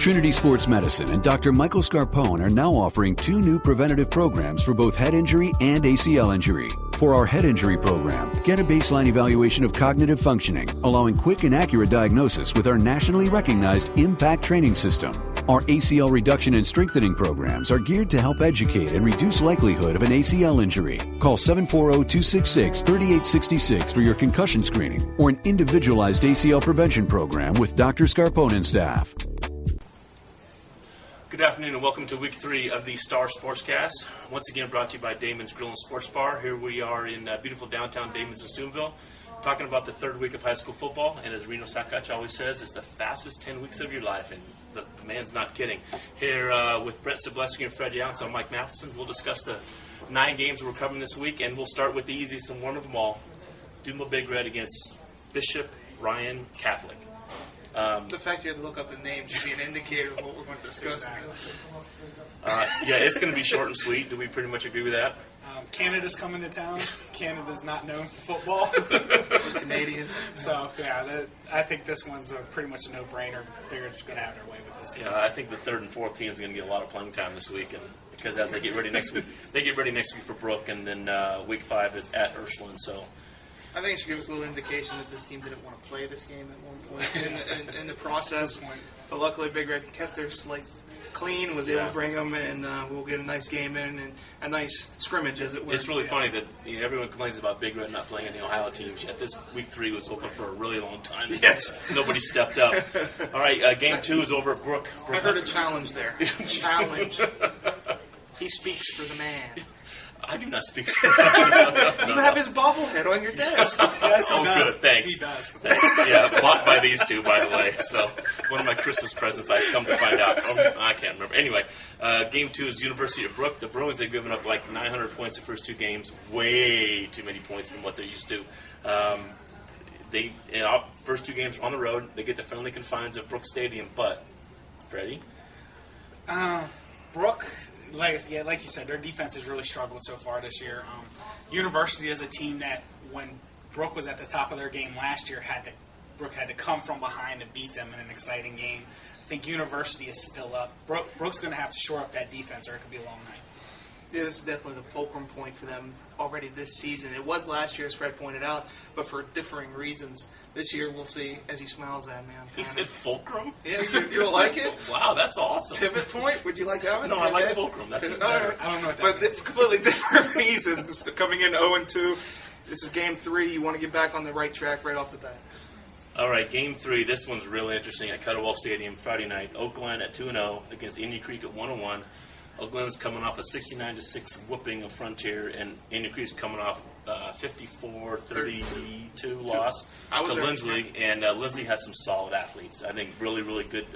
Trinity Sports Medicine and Dr. Michael Scarpone are now offering 2 new preventative programs for both head injury and ACL injury. For our head injury program, get a baseline evaluation of cognitive functioning, allowing quick and accurate diagnosis with our nationally recognized IMPACT training system. Our ACL reduction and strengthening programs are geared to help educate and reduce likelihood of an ACL injury. Call 740-266-3866 for your concussion screening or an individualized ACL prevention program with Dr. Scarpone and staff. Good afternoon and welcome to week 3 of the Star Sportscast. Once again brought to you by Damon's Grill and Sports Bar. Here we are in beautiful downtown Damon's in Steubenville, talking about the 3rd week of high school football. And as Reno Sakach always says, it's the fastest 10 weeks of your life, and the man's not kidding. Here with Brent Sableski and Fred Younts, I'm Mike Matheson. We'll discuss the 9 games we're covering this week, and we'll start with the easiest and one of them all, Steubenville Big Red against Bishop Ryan Catholic. The fact you had to look up the names should be an indicator of what we're going to discuss. Yeah, it's going to be short and sweet. Do we pretty much agree with that? Canada's coming to town. Canada's not known for football. Those Canadians. So, yeah, I think this one's pretty much a no-brainer. They're just going to have their way with this team. Yeah, I think the 3rd and 4th team is going to get a lot of playing time this week, and because as they get ready next week, for Brook, and then week 5 is at Ursuline. So I think it should give us a little indication that this team didn't want to play this game at one point in the process. But luckily, Big Red kept their slate clean, was able to bring them, and we'll get a nice game in and a nice scrimmage, as it were. It's really funny that everyone complains about Big Red not playing in the Ohio teams, yet this week 3 was open for a really long time. Yes. Nobody stepped up. All right, game 2 is over at Brook. I heard a challenge there. Challenge. He speaks for the man. I do not speak. You have his bobblehead on your desk. Yes, good. Thanks. He does. Thanks. Yeah, bought by these two, by the way. So one of my Christmas presents, I've come to find out. I can't remember. Anyway, game 2 is University of Brook. The Bruins, they've given up like 900 points the first 2 games. Way too many points from what they're used to. First 2 games are on the road. They get the friendly confines of Brook Stadium. But, Freddie? Brook, like you said, their defense has really struggled so far this year. University is a team that, when Brook was at the top of their game last year, Brook had to come from behind to beat them in an exciting game. I think University is still up. Brook's going to have to shore up that defense, or it could be a long night. Yeah, this is definitely the fulcrum point for them already this season. It was last year, as Fred pointed out, but for differing reasons. This year, we'll see, as he smiles at me. He said fulcrum? Yeah, you don't like it? Wow, that's awesome. Pivot point? Would you like that one? No, I like fulcrum. That's Pivot, better. I don't know what that But means. it's completely different reasons. Coming in 0-2, this is game 3. You want to get back on the right track right off the bat. All right, game 3. This one's really interesting at Cuddawall Stadium Friday night. Oakland at 2-0 against Indian Creek at 1-1. Oakland's coming off a 69-6 whooping of Frontier, and Indian Creek's coming off 54-32 loss to Lindsley. And Lindsley has some solid athletes. I think really, really good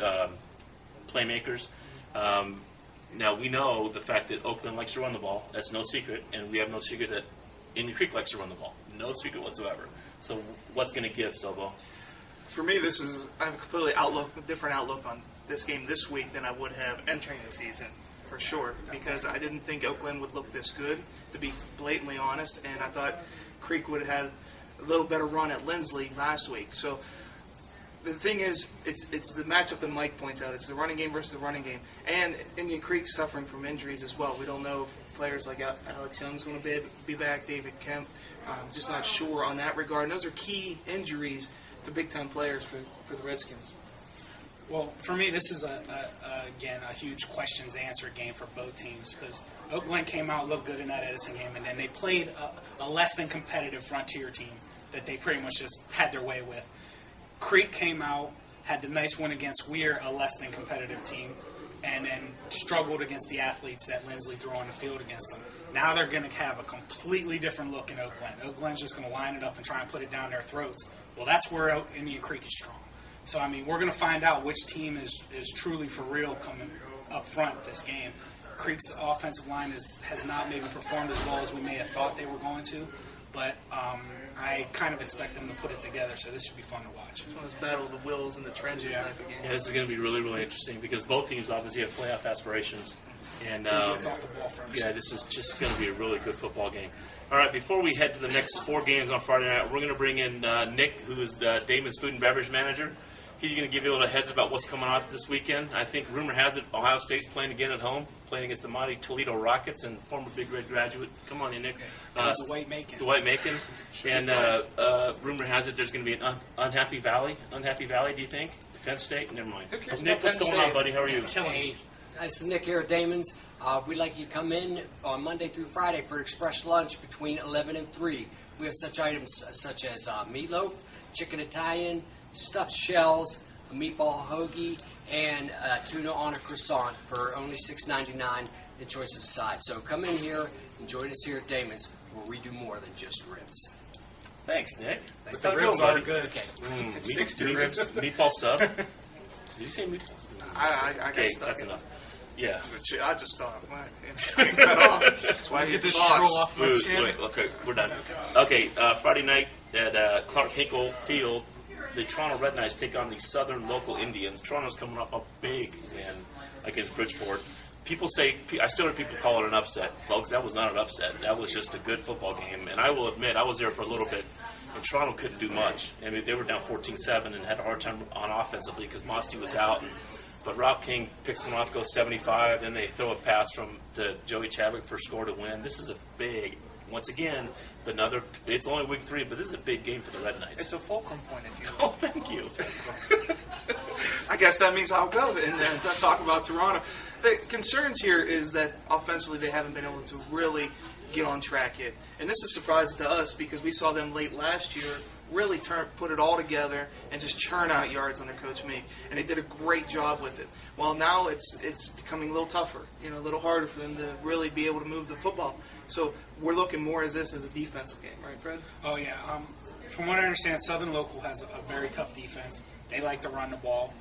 playmakers. Now, we know the fact that Oakland likes to run the ball. That's no secret. And we have no secret that Indian Creek likes to run the ball. No secret whatsoever. So what's going to give, Sobo? For me, I have a completely different outlook on this game this week than I would have entering the season. For sure, because I didn't think Oakland would look this good, to be blatantly honest, and I thought Creek would have had a little better run at Lindsley last week. So the thing is, it's the matchup that Mike points out. It's the running game versus the running game, and Indian Creek's suffering from injuries as well. We don't know if players like Alex Young's going to be back, David Kemp. Just not sure on that regard. And those are key injuries to big-time players for the Redskins. Well, for me, this is, again, a huge questions-answer game for both teams, because Oakland came out, looked good in that Edison game, and then they played a less-than-competitive Frontier team that they pretty much just had their way with. Creek came out, had the nice win against Weir, a less-than-competitive team, and then struggled against the athletes that Lindsley threw on the field against them. Now they're going to have a completely different look in Oakland. Oakland's just going to line it up and try and put it down their throats. Well, that's where Indian Creek is strong. So, I mean, we're going to find out which team is truly for real coming up front this game. Creek's offensive line has not maybe performed as well as we may have thought they were going to, but I kind of expect them to put it together, so this should be fun to watch. It's one of those battle of the wills in the trenches type of game. Yeah, this is going to be really, really interesting because both teams obviously have playoff aspirations. And Who gets off the ball first? Yeah, this is just going to be a really good football game. All right, before we head to the next 4 games on Friday night, we're going to bring in Nick, who is Damon's food and beverage manager. he's going to give you a little heads about what's coming out this weekend. I think rumor has it Ohio State's playing again at home, playing against the mighty Toledo Rockets and former Big Red graduate. Come on in, Nick. Dwight Macon. Dwight Macon. And rumor has it there's going to be an Unhappy Valley. Unhappy Valley, do you think? Penn State? Never mind. Nick, what's going on, buddy? How are you? Hey, this is Nick here at Damon's. We'd like you to come in on Monday through Friday for express lunch between 11 and 3. We have such items such as meatloaf, chicken Italian, stuffed shells, a meatball hoagie, and tuna on a croissant for only $6.99 in choice of side. So come in here and join us here at Damon's, where we do more than just ribs. Thanks, Nick. But the ribs are good. Okay. It sticks to your ribs. Meatball sub. Did you say meatballs? I Okay, got stuck that's in. enough. Yeah. I just thought, I can cut off. That's why he's the boss. Food. Wait, okay, we're done. Okay, Friday night at Clark Hinkle Field, the Toronto Red Knights take on the Southern Local Indians. Toronto's coming off a big win against Bridgeport. People say, I still hear people call it an upset. Folks, that was not an upset. That was just a good football game. And I will admit, I was there for a little bit, and Toronto couldn't do much. I mean, they were down 14-7 and had a hard time on offensively because Mosty was out. But Rob King picks them off, goes 75. Then they throw a pass to Joey Chadwick for a score to win. This is a big, once again, it's only week 3, but this is a big game for the Red Knights. It's a fulcrum point, if you Oh, will. thank you. I guess that means I'll go and talk about Toronto. The concerns here is that offensively they haven't been able to really get on track yet. And this is surprising to us because we saw them late last year really put it all together and just churn out yards under Coach Meek. And they did a great job with it. Well, now it's becoming a little tougher, a little harder for them to really be able to move the football. So we're looking more as this as a defensive game, right, Fred? Oh, yeah. From what I understand, Southern Local has a very tough defense. They like to run the ball.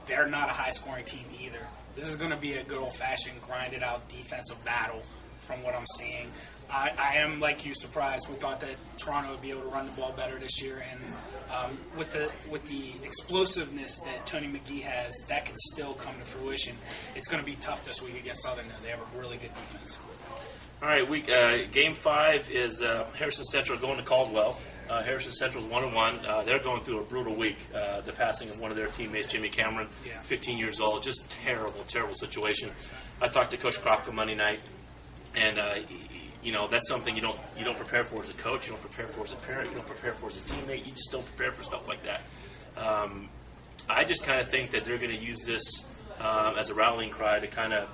They're not a high-scoring team either. This is going to be a good old-fashioned, grinded-out defensive battle from what I'm seeing. I am, like you, surprised. We thought that Toronto would be able to run the ball better this year, and with the explosiveness that Tony McGee has, that could still come to fruition. It's going to be tough this week against Southern. They have a really good defense. All right, Game 5 is Harrison Central going to Caldwell. Harrison Central's 1-1. They're going through a brutal week. The passing of one of their teammates, Jimmy Cameron, 15 years old. Just terrible, terrible situation. I talked to Coach Kropka Monday night, and that's something you don't prepare for as a coach. You don't prepare for as a parent. You don't prepare for as a teammate. You just don't prepare for stuff like that. I just kind of think that they're going to use this as a rallying cry to kind of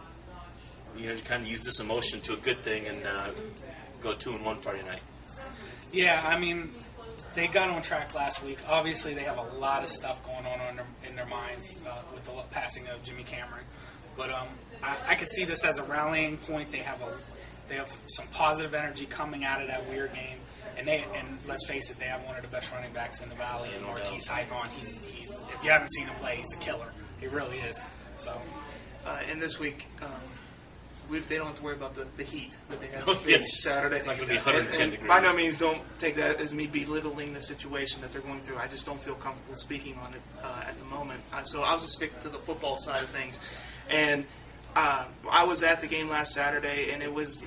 use this emotion to a good thing and go 2-1 Friday night. Yeah, I mean, they got on track last week. Obviously, they have a lot of stuff going on in their minds with the passing of Jimmy Cameron. But I could see this as a rallying point. They have some positive energy coming out of that weird game. And let's face it, they have one of the best running backs in the valley, and Ortiz Hython. He's if you haven't seen him play, he's a killer. He really is. So, and this week, they don't have to worry about the heat that they have Yes. Saturday. It's not going to be 110 degrees. By no means don't take that as me belittling the situation that they're going through. I just don't feel comfortable speaking on it at the moment. So I'll just stick to the football side of things. And I was at the game last Saturday, and it was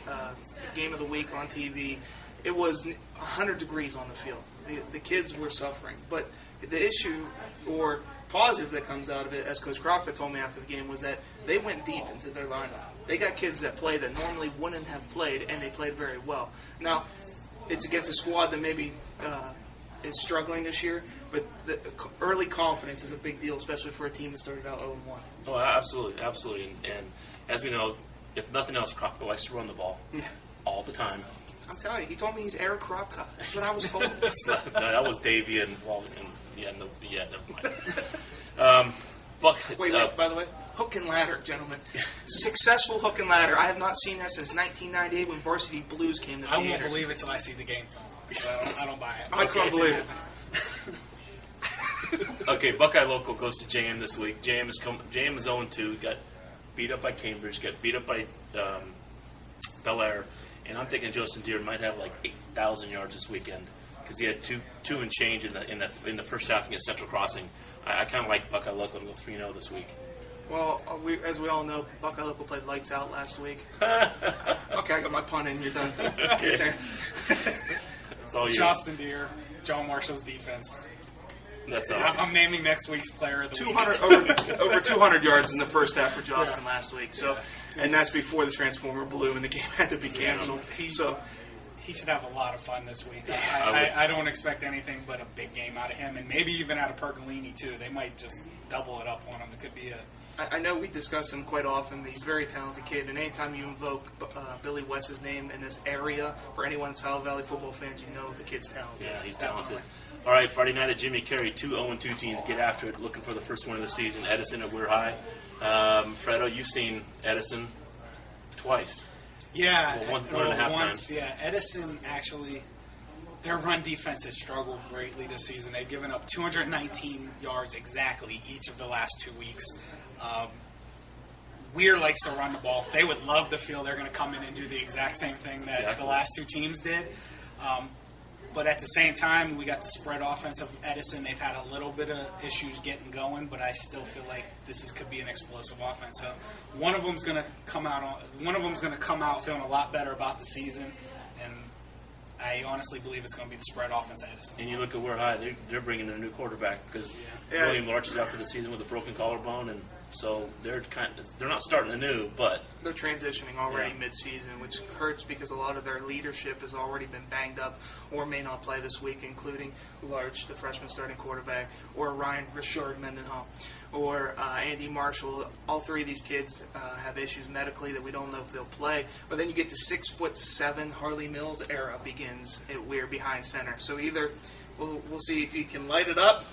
game of the week on TV. It was 100 degrees on the field. The kids were suffering. But the issue or positive that comes out of it, as Coach Kropka told me after the game, was that they went deep into their lineup. They got kids that play that normally wouldn't have played, and they played very well. Now, it's against a squad that maybe is struggling this year, but the early confidence is a big deal, especially for a team that started out 0-1. Oh, absolutely, absolutely. And as we know, if nothing else, Kropka likes to run the ball all the time. I'm telling you, he told me he's Eric Kropka. That's what I was told. That was Davey and never mind. Wait, by the way, hook and ladder, gentlemen. Successful hook and ladder. I have not seen that since 1998 when Varsity Blues came to the I won't theaters. believe it till I see the game film. So I don't buy it. I couldn't believe it. Okay, Buckeye Local goes to JM this week. JM is 0-2. Got beat up by Cambridge. Got beat up by Bel Air. And I'm thinking Justin Deere might have like 8,000 yards this weekend because he had two and change in the first half against Central Crossing. I kind of like Buckeye Local to go 3-0 this week. Well, as we all know, Buckeye Local played lights out last week. Okay, I got my pun in. You're done. Okay. It's all you. Justin Deere, John Marshall's defense. That's all. I'm naming next week's player of the week. 200 over 200 yards in the first half for Justin last week. So, and that's before the transformer blew and the game had to be canceled. So. He should have a lot of fun this week. I don't expect anything but a big game out of him, and maybe even out of Pergolini, too. They might just double it up on him. It could be a... I know we discuss him quite often. He's a very talented kid, and anytime you invoke Billy West's name in this area, for anyone who's Ohio Valley football fans, you know the kid's talented. Yeah, he's talented. All right, Friday night at Jimmy Carey, 2 0-2 teams get after it, looking for the first win of the season. Edison at Weir High. Fredo, you've seen Edison twice. Yeah, one and a half once. times. Yeah, Edison actually, their run defense has struggled greatly this season. They've given up 219 yards exactly each of the last 2 weeks. Weir likes to run the ball. They would love to feel they're going to come in and do the exact same thing that the last two teams did. But at the same time, we got the spread offense of Edison. They've had a little bit of issues getting going, but I still feel like could be an explosive offense. So one of them's going to come out feeling a lot better about the season, and I honestly believe it's going to be the spread offense of Edison. And you look at Weir High; they're bringing in a new quarterback because William Larch is out for the season with a broken collarbone, and so they're not starting anew, but they're transitioning already mid-season, which hurts because a lot of their leadership has already been banged up or may not play this week, including Larch, the freshman starting quarterback, or Ryan Richard Mendenhall, or Andy Marshall. All three of these kids have issues medically that we don't know if they'll play. But then you get the 6'7" Harley Mills era begins at Weir behind center. So either we'll see if he can light it up,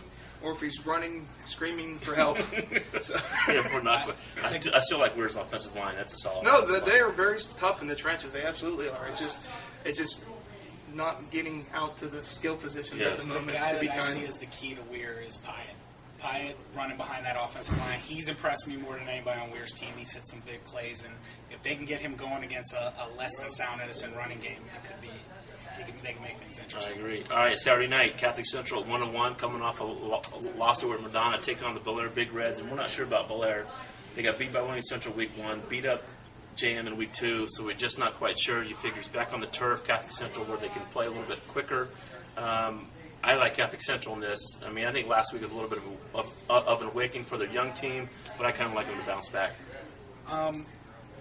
or if he's running, screaming for help. We're not. I still like Weir's offensive line. That's a solid. No, they are very tough in the trenches. They absolutely are. It's just not getting out to the skill positions at the moment. The guy to be that I kind. see as the key to Weir is Pyatt. Pyatt running behind that offensive line. He's impressed me more than anybody on Weir's team. He's hit some big plays, and if they can get him going against a less than sound Edison running game, it could be. They can make things interesting. I agree. All right, Saturday night, Catholic Central 1-1, coming off a loss to Madonna, takes on the Bel-Air Big Reds, and we're not sure about Bel-Air. They got beat by Williams Central week 1, beat up JM in week 2, so we're just not quite sure. You figure it's back on the turf, Catholic Central, where they can play a little bit quicker. I like Catholic Central in this. I mean, I think last week was a little bit of an awakening for their young team, but I kind of like them to bounce back.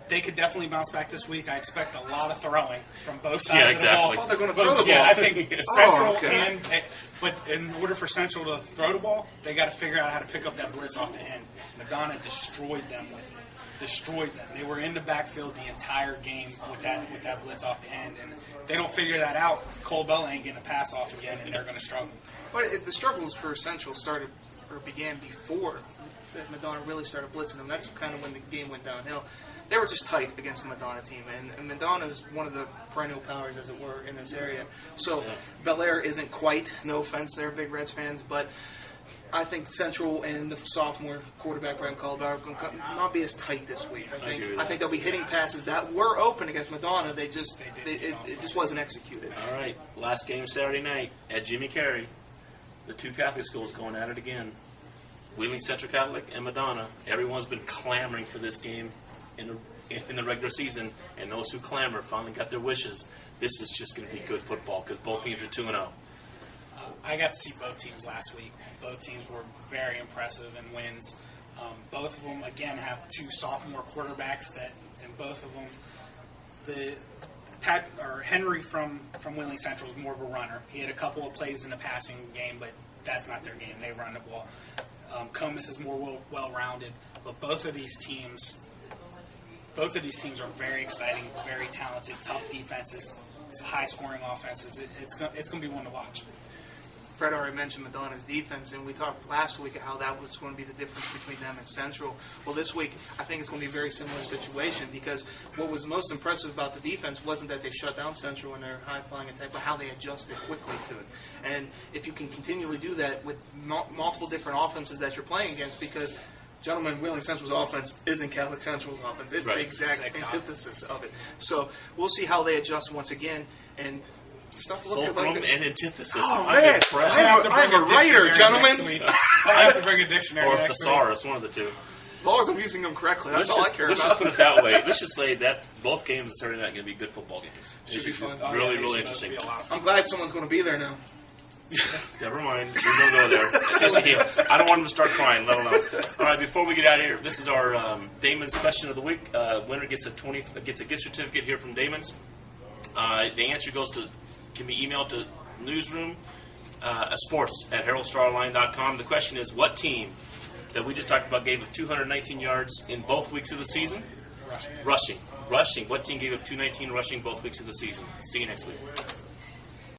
They could definitely bounce back this week. I expect a lot of throwing from both sides of the ball. Oh, they're going to throw the ball. Yeah, I think Central but in order for Central to throw the ball, they got to figure out how to pick up that blitz off the end. Madonna destroyed them with it. Destroyed them. They were in the backfield the entire game with that blitz off the end, and if they don't figure that out, Cole Bell ain't getting a pass off again, and they're going to struggle. But the struggles for Central began before that Madonna really started blitzing them. That's kind of when the game went downhill. They were just tight against the Madonna team, and Madonna's one of the perennial powers, as it were, in this area. So Bel-Air isn't quite, no offense there, Big Reds fans, but I think Central and the sophomore quarterback, Brian Colbauer, are going to not be as tight this week. I think they'll be hitting passes that were open against Madonna. It just wasn't executed. All right, last game Saturday night at Jimmy Carey. The two Catholic schools going at it again. Wheeling Central Catholic and Madonna. Everyone's been clamoring for this game in the regular season, and those who clamor finally got their wishes. This is just going to be good football because both teams are 2-0. I got to see both teams last week. Both teams were very impressive in wins. Both of them, again, have two sophomore quarterbacks and both of them, Henry from Wheeling Central is more of a runner. He had a couple of plays in the passing game, but that's not their game. They run the ball. Comus is more well-rounded, but both of these teams are very exciting, very talented, tough defenses, high-scoring offenses. It's going to be one to watch. Fred already mentioned Madonna's defense, and we talked last week how that was going to be the difference between them and Central. Well, this week, I think it's going to be a very similar situation because what was most impressive about the defense wasn't that they shut down Central in their high-flying attack, but how they adjusted quickly to it. And if you can continually do that with multiple different offenses that you're playing against, because gentlemen, Wheeling Central's offense isn't Catholic Central's offense. It's the exact antithesis of it. So we'll see how they adjust once again. And stuff looking Fulcrum and antithesis. Oh, man. I'm a writer, gentlemen. I have to bring a dictionary or next thesaurus, one of the two. As long as I'm using them correctly, that's all I care let's about. just put it that way. Let's just say that both games Saturday night are going to be good football games. Should be fun. Really interesting. Be a lot of fun. I'm glad someone's going to be there now. Never mind. We don't go there. Especially him. I don't want him to start crying, let alone. All right, before we get out of here, this is our Damon's question of the week. Winner gets a gift certificate here from Damon's. The answer can be emailed to newsroom sports at heraldstarline.com. The question is, what team that we just talked about gave up 219 yards in both weeks of the season? Rushing. What team gave up 219 rushing both weeks of the season? See you next week.